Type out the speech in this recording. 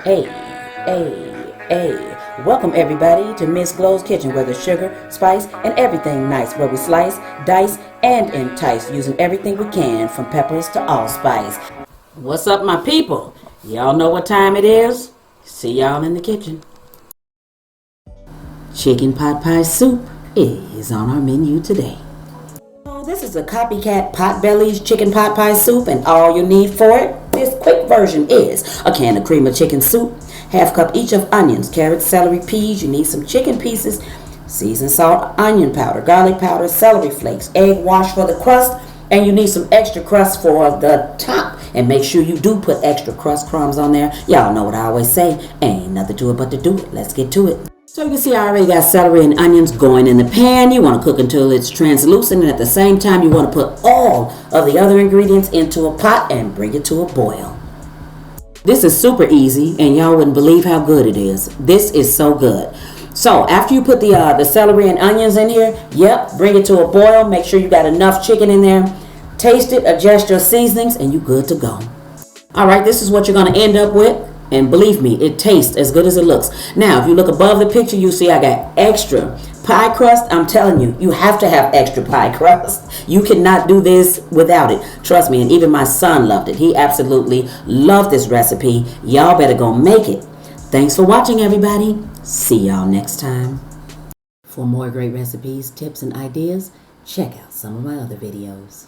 Hey, hey. Welcome everybody to Miss Glow's Kitchen, where there's sugar, spice, and everything nice, where we slice, dice, and entice, using everything we can, from peppers to allspice. What's up, my people? Y'all know what time it is? See y'all in the kitchen. Chicken pot pie soup is on our menu today. This is a copycat Potbelly's chicken pot pie soup, and all you need for it, this quick version, is a can of cream of chicken soup, half cup each of onions, carrots, celery, peas. You need some chicken pieces, seasoned salt, onion powder, garlic powder, celery flakes, egg wash for the crust, and you need some extra crust for the top. And make sure you do put extra crust crumbs on there. Y'all know what I always say, ain't nothing to it but to do it. Let's get to it. So you can see I already got celery and onions going in the pan. You want to cook until it's translucent, and at the same time you want to put all of the other ingredients into a pot and bring it to a boil. This is super easy, and y'all wouldn't believe how good it is. This is so good. So after you put the celery and onions in here, bring it to a boil. Make sure you got enough chicken in there. Taste it, adjust your seasonings, and you good to go. All right, this is what you're going to end up with. And believe me, it tastes as good as it looks. Now, if you look above the picture, you see I got extra pie crust. I'm telling you, you have to have extra pie crust. You cannot do this without it. Trust me, and even my son loved it. He absolutely loved this recipe. Y'all better go make it. Thanks for watching, everybody. See y'all next time. For more great recipes, tips, and ideas, check out some of my other videos.